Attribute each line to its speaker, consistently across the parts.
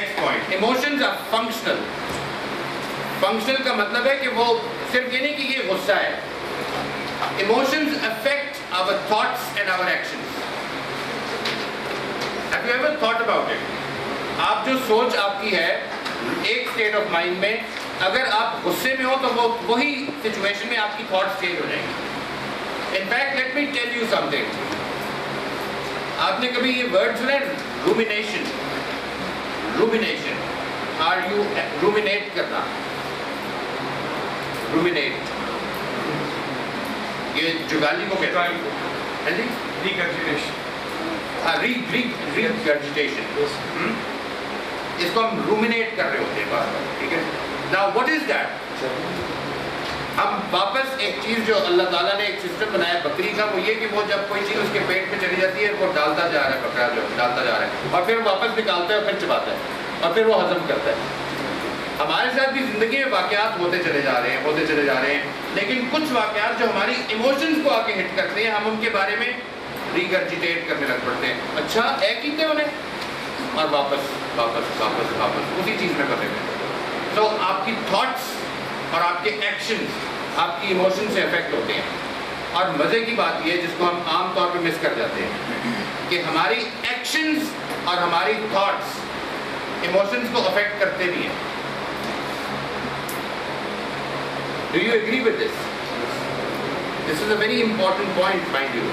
Speaker 1: Next point, emotions are functional. Functional کا مطلب ہے کہ وہ صرف یہ نہیں کہ یہ غصہ ہے. Emotions affect our thoughts and our actions. Have you ever thought about it? آپ جو سوچ آپ کی ہے ایک اسٹیٹ آف مائنڈ میں، اگر آپ غصے میں ہو تو وہ وہی سچویشن میں آپ کی تھاٹس چینج ہو جائیں گے. In fact let me tell you some thing. آپ نے کبھی یہ ورڈ سنا ہے رومینیشن؟ رومینیشن، آر یو رومینیٹ کرنا، رومینیٹ، یہ جگالی کو کہتے ہیں جی،
Speaker 2: ریگرجیٹیشن.
Speaker 1: ریگرجیٹیشن، اس کو ہم رومینیٹ کر رہے ہوتے ہیں بار بار. ٹھیک ہے، ناؤ واٹ از دیٹ؟ ہم واپس ایک چیز جو اللہ تعالیٰ نے ایک سسٹم بنایا بکری کا، وہ یہ کہ وہ جب کوئی چیز اس کے پیٹ میں چلی جاتی ہے وہ ڈالتا جا رہا ہے، بکرا جو ڈالتا جا رہا ہے اور پھر واپس نکالتا ہے اور پھر چباتا ہے اور پھر وہ ہضم کرتا ہے. ہمارے ساتھ بھی زندگی میں واقعات ہوتے چلے جا رہے ہیں، ہوتے چلے جا رہے ہیں، لیکن کچھ واقعات جو ہماری ایموشنز کو آ کے ہٹ کرتے ہیں، ہم ان کے بارے میں ریگرجیٹیٹ کرنے لگ پڑتے ہیں. اچھا ایک ہی تھے انہیں، اور واپس واپس واپس واپس اسی چیز میں کرنے میں. تو آپ کی تھاٹس اور آپ کے ایکشنز آپ کی ایموشن سے افیکٹ ہوتے ہیں. اور مزے کی بات یہ ہے جس کو ہم عام طور پہ مس کر جاتے ہیں کہ ہماری ایکشنز اور ہماری تھاٹس ایموشنز کو افیکٹ کرتے بھی ہیں. Do you agree with this? This is a very important point, mind you.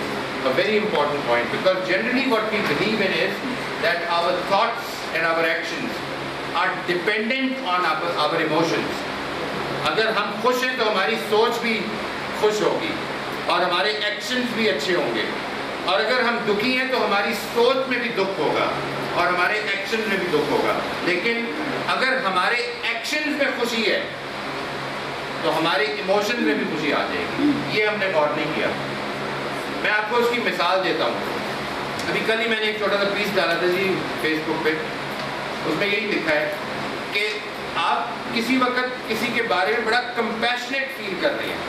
Speaker 1: A very important point, because generally what we believe in is that our thoughts and our actions are dependent on our emotions. اگر ہم خوش ہیں تو ہماری سوچ بھی خوش ہوگی اور ہمارے ایکشنز بھی اچھے ہوں گے، اور اگر ہم دکھی ہیں تو ہماری سوچ میں بھی دکھ ہوگا اور ہمارے ایکشنز میں بھی دکھ ہوگا. لیکن اگر ہمارے ایکشنز میں خوشی ہے تو ہمارے ایموشنز میں بھی خوشی آ جائے گی. یہ ہم نے غور نہیں کیا. میں آپ کو اس کی مثال دیتا ہوں. ابھی کل ہی میں نے ایک چھوٹا سا پیس ڈالا تھا جی فیس بک پہ. اس میں یہی لکھا ہے کہ آپ کسی وقت کسی کے بارے میں بڑا کمپیشنیٹ فیل کر رہے ہیں،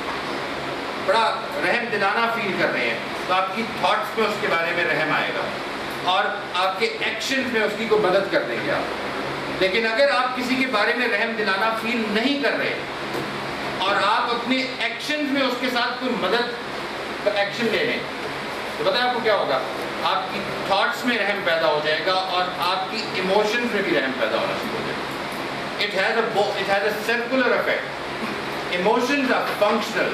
Speaker 1: بڑا رحم دلانہ فیل کر رہے ہیں، تو آپ کی تھاٹس میں اس کے بارے میں رحم آئے گا اور آپ کے ایکشنز میں اس کی کوئی مدد کر دیں گے آپ. لیکن اگر آپ کسی کے بارے میں رحم دلانہ فیل نہیں کر رہے اور آپ اپنے ایکشنز میں اس کے ساتھ کوئی مدد کا ایکشن لے لیں تو پتہ ہے آپ کو کیا ہوگا؟ آپ کی تھاٹس میں رحم پیدا ہو جائے گا اور آپ کی ایموشنز میں بھی رحم پیدا ہونا شروع ہو جائے گا. It has a circular effect. Emotions are functional.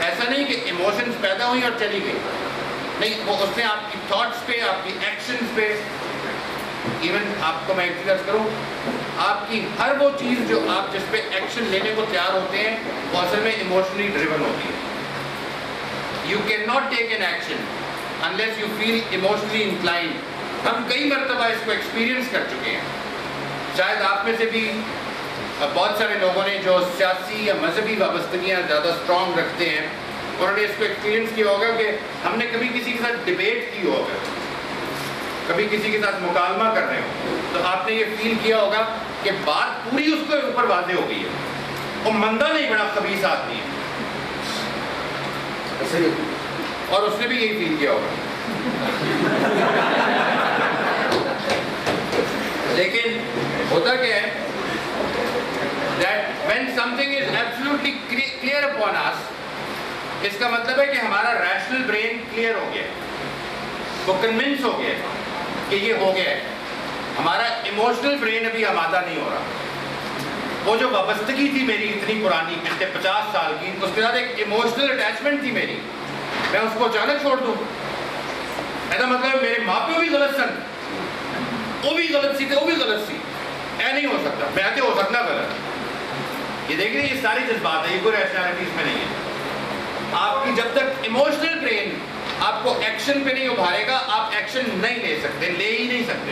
Speaker 1: ایسا نہیں کہ ایموشنز پیدا ہوئی اور چلی گئی، نہیں، وہ اس نے آپ کی تھاٹس پہ، آپ کی ایکشنز پہ، ایون آپ کو میں ایک چیز کروں، آپ کی ہر وہ چیز جو آپ جس پہ ایکشن لینے کو تیار ہوتے ہیں وہ اصل میں ایموشنلی ڈریون ہوتی ہے. You cannot take an action unless you feel emotionally inclined. ہم کئی مرتبہ اس کو ایکسپیرینس کر چکے ہیں. شاید آپ میں سے بھی بہت سارے لوگوں نے جو سیاسی یا مذہبی وابستگیاں زیادہ اسٹرانگ رکھتے ہیں انہوں نے اس کو ایکسپیرینس کیا ہوگا کہ ہم نے کبھی کسی کے ساتھ ڈبیٹ کی ہوگا، کبھی کسی کے ساتھ مکالمہ کر رہے ہوں تو آپ نے یہ فیل کیا ہوگا کہ بات پوری اس کے اوپر واضح ہو گئی ہے، وہ مندہ نہیں، بڑا خبیث آدمی ہے، اور اس نے بھی یہی فیل کیا ہوگا. لیکن ہوتا کیا ہے that when something is absolutely clear upon us، اس کا مطلب ہے کہ ہمارا ریشنل برین کلیئر ہو گیا ہے، وہ کنونس ہو گیا ہے کہ یہ ہو گیا ہے. ہمارا ایموشنل برین ابھی آمادہ نہیں ہو رہا. وہ جو وابستگی تھی میری اتنی پرانی، پچھلے 50 سال کی، اس کے ساتھ ایک ایموشنل اٹیچمنٹ تھی میری، میں اس کو اچانک چھوڑ دوں، ایسا مطلب میرے ماں پیو بھی غلط سن، وہ بھی غلط سی تھے، وہ بھی غلط سی، اے نہیں ہو سکتا، میں آتے ہو سکتا غلط. یہ دیکھ رہے ہیں، یہ ساری جذبات ہیں، یہ کوئی ریشنالٹی اس میں نہیں ہے. آپ کی جب تک ایموشنل برین آپ کو ایکشن پہ نہیں ابھارے گا، آپ ایکشن نہیں لے سکتے، لے ہی نہیں سکتے.